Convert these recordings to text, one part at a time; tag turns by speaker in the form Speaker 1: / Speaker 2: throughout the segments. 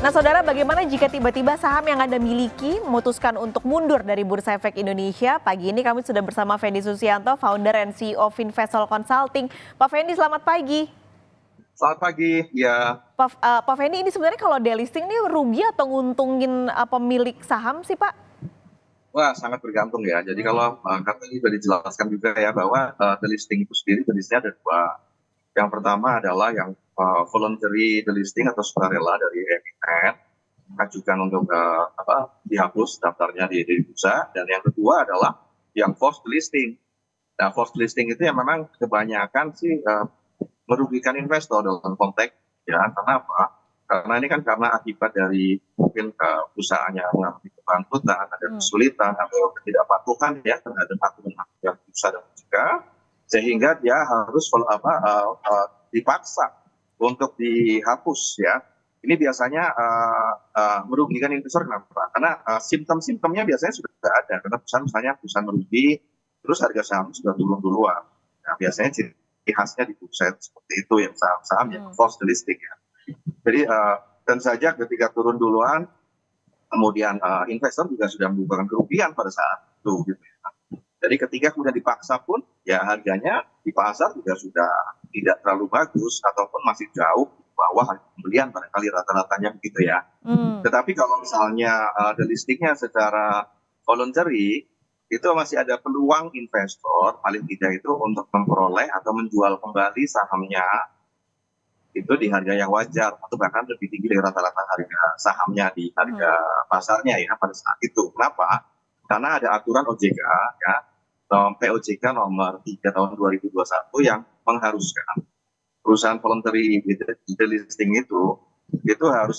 Speaker 1: Nah, saudara, bagaimana jika tiba-tiba saham yang Anda miliki memutuskan untuk mundur dari Bursa Efek Indonesia? Pagi ini kami sudah bersama Fendi Susianto, founder and CEO Finvestor Consulting. Pak Fendi, selamat pagi.
Speaker 2: Selamat pagi, ya.
Speaker 1: Pak Fendi, ini sebenarnya kalau delisting ini rugi atau nguntungin pemilik saham sih, Pak?
Speaker 2: Wah, sangat bergantung ya. Jadi kalau tadi sudah dijelaskan juga ya bahwa delisting itu sendiri jenisnya ada dua. Yang pertama adalah yang voluntary delisting atau sukarela dari emiten, ajukan untuk dihapus daftarnya di bursa. Dan yang kedua adalah yang forced delisting. Nah, forced delisting itu yang memang kebanyakan sih merugikan investor dalam konteks ya. Karena apa? Karena ini kan karena akibat dari mungkin perusahaannya mengalami kebangkrutan, ada kesulitan atau ketidakpatuhan ya terhadap aturan bursa dan juga sehingga dia harus dipaksa untuk dihapus ya. Ini biasanya merugikan investor. Kenapa? Karena simptom-simptomnya biasanya sudah ada. Karena perusahaan merugi, terus harga saham sudah turun duluan. Nah, biasanya ciri khasnya di bursa seperti itu ya, saham-saham yang forced delisting ya. Jadi tentu saja ketika turun duluan, kemudian investor juga sudah merupakan kerugian pada saat itu. Gitu ya. Jadi ketika kemudian dipaksa pun, ya harganya di pasar juga sudah tidak terlalu bagus ataupun masih jauh di bawah harga pembelian barangkali rata-ratanya begitu ya. Tetapi kalau misalnya delistingnya secara voluntary, itu masih ada peluang investor paling tidak itu untuk memperoleh atau menjual kembali sahamnya itu di harga yang wajar atau bahkan lebih tinggi dari rata-rata harga sahamnya di harga pasarnya ya pada saat itu. Kenapa? Karena ada aturan OJK ya, POJK nomor 3 tahun 2021 yang mengharuskan perusahaan voluntary delisting itu harus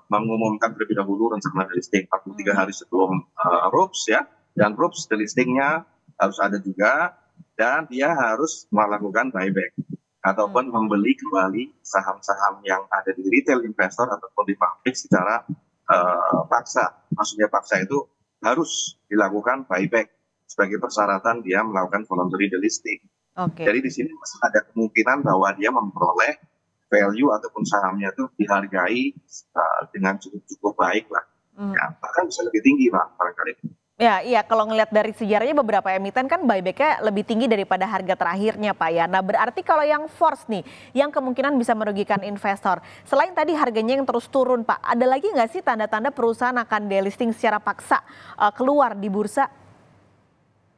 Speaker 2: mengumumkan terlebih dahulu rencana delisting 43 hari sebelum RUPS ya, dan RUPS delistingnya harus ada juga, dan dia harus melakukan buyback ataupun membeli kembali saham-saham yang ada di retail investor ataupun di publik secara paksa. Maksudnya paksa itu harus dilakukan buyback sebagai persyaratan dia melakukan voluntary delisting. Jadi di sini masih ada kemungkinan bahwa dia memperoleh value ataupun sahamnya itu dihargai dengan cukup baik lah. Ya, bahkan bisa lebih tinggi Pak barangkali.
Speaker 1: Ya, iya, kalau ngelihat dari sejarahnya beberapa emiten kan buyback-nya lebih tinggi daripada harga terakhirnya, Pak ya. Nah, berarti kalau yang force nih, yang kemungkinan bisa merugikan investor, selain tadi harganya yang terus turun, Pak, ada lagi nggak sih tanda-tanda perusahaan akan delisting secara paksa keluar di bursa?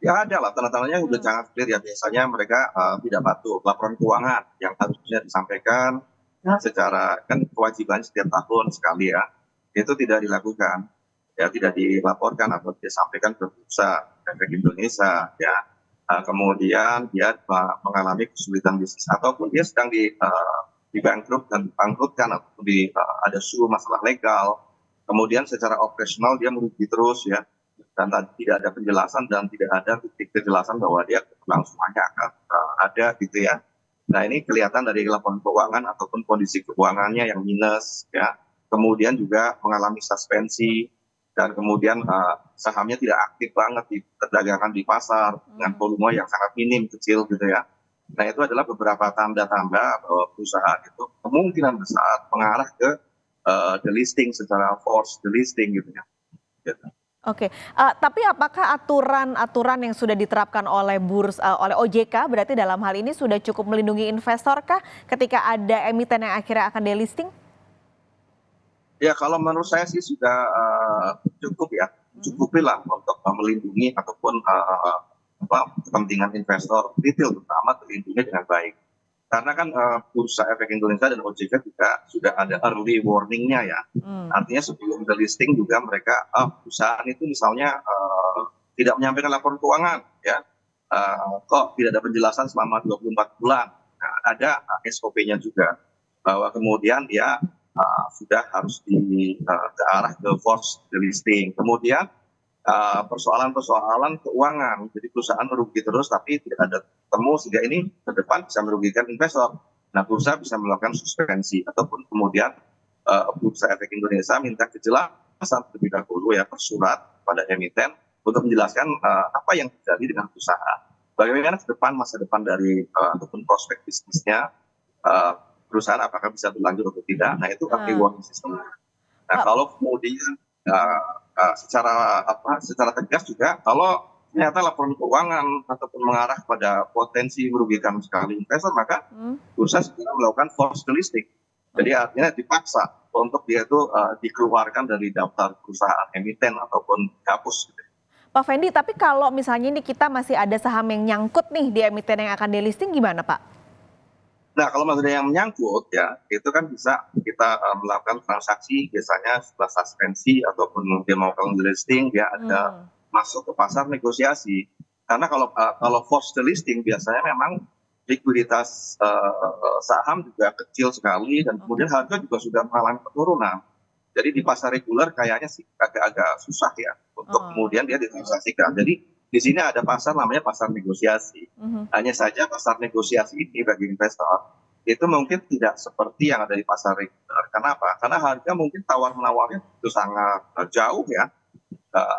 Speaker 2: Ya ada lah, tanda-tandanya udah sangat clear ya. Biasanya mereka tidak patuh laporan keuangan yang harusnya disampaikan secara, kan kewajiban setiap tahun sekali ya, itu tidak dilakukan. Ya, tidak dilaporkan atau disampaikan ke Bursa Efek Indonesia ya. Kemudian dia mengalami kesulitan bisnis ataupun dia sedang bangkrutkan ataupun ada masalah legal. Kemudian secara operasional dia merugi terus ya, dan tidak ada penjelasan dan tidak ada titik kejelasan bahwa dia kelangsungannya akan ada gitu ya. Nah, ini kelihatan dari laporan keuangan ataupun kondisi keuangannya yang minus ya. Kemudian juga mengalami suspensi, dan kemudian sahamnya tidak aktif banget di perdagangan di pasar dengan volume yang sangat minim, kecil gitu ya. Nah, itu adalah beberapa tanda-tanda bahwa perusahaan itu kemungkinan besar mengarah ke delisting secara forced delisting gitu ya. Gitu.
Speaker 1: Oke, tapi apakah aturan yang sudah diterapkan oleh oleh OJK berarti dalam hal ini sudah cukup melindungi investor kah ketika ada emiten yang akhirnya akan delisting?
Speaker 2: Ya, kalau menurut saya sih sudah cukup ya, cukupilah untuk melindungi ataupun kepentingan investor retail terutama terlindungi dengan baik. Karena kan Bursa Efek Indonesia dan OJK juga sudah ada early warning-nya ya. Artinya sebelum delisting juga mereka perusahaan itu misalnya tidak menyampaikan laporan keuangan ya, kok tidak ada penjelasan selama 24 bulan. Nah, ada SOP-nya juga bahwa kemudian dia sudah harus ke arah ke forced delisting. Kemudian persoalan-persoalan keuangan, jadi perusahaan merugi terus tapi tidak ada temu sehingga ini ke depan bisa merugikan investor. Nah, bursa bisa melakukan suspensi ataupun kemudian Bursa Efek Indonesia minta kejelasan terlebih dahulu ya, persurat pada emiten untuk menjelaskan apa yang terjadi dengan perusahaan, bagaimana ke depan masa depan dari ataupun prospek bisnisnya perusahaan apakah bisa berlanjut atau tidak. Nah, itu early warning system. Nah, kalau kemudian secara tegas juga, kalau ternyata laporan keuangan ataupun mengarah pada potensi merugikan sekali investor, maka bursa segera melakukan forced delisting. Jadi artinya dipaksa untuk dia itu dikeluarkan dari daftar perusahaan emiten ataupun dihapus.
Speaker 1: Pak Fendi, tapi kalau misalnya ini kita masih ada saham yang nyangkut nih di emiten yang akan delisting gimana Pak?
Speaker 2: Nah, kalau masih ada yang menyangkut ya, itu kan bisa kita melakukan transaksi biasanya setelah suspensi ataupun dia mau delisting, dia ada masuk ke pasar negosiasi. Karena kalau forced delisting biasanya memang likuiditas saham juga kecil sekali dan kemudian harga juga sudah mengalami penurunan. Jadi di pasar reguler kayaknya sih agak-agak susah ya untuk kemudian dia ditransaksikan. Jadi di sini ada pasar namanya pasar negosiasi. Hanya saja pasar negosiasi ini bagi investor itu mungkin tidak seperti yang ada di pasar reguler. Kenapa? Karena harga mungkin tawar-menawarnya itu sangat jauh ya.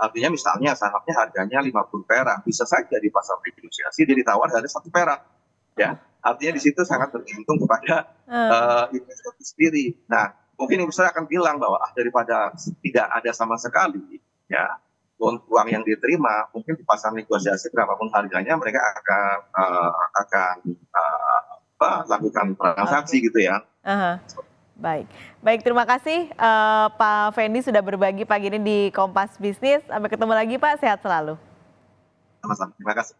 Speaker 2: Artinya misalnya sahamnya harganya 50 perak, bisa saja di pasar negosiasi dia ditawar harga 1 perak. Ya, artinya di situ sangat tergantung kepada investor itu sendiri. Nah, mungkin investor akan bilang bahwa daripada tidak ada sama sekali, ya uang yang diterima mungkin di pasar negosiasi berapapun harganya mereka akan lakukan transaksi gitu ya.
Speaker 1: Baik, baik terima kasih Pak Fendi sudah berbagi pagi ini di Kompas Bisnis. Sampai ketemu lagi Pak, sehat selalu.
Speaker 2: Sama-sama, terima kasih.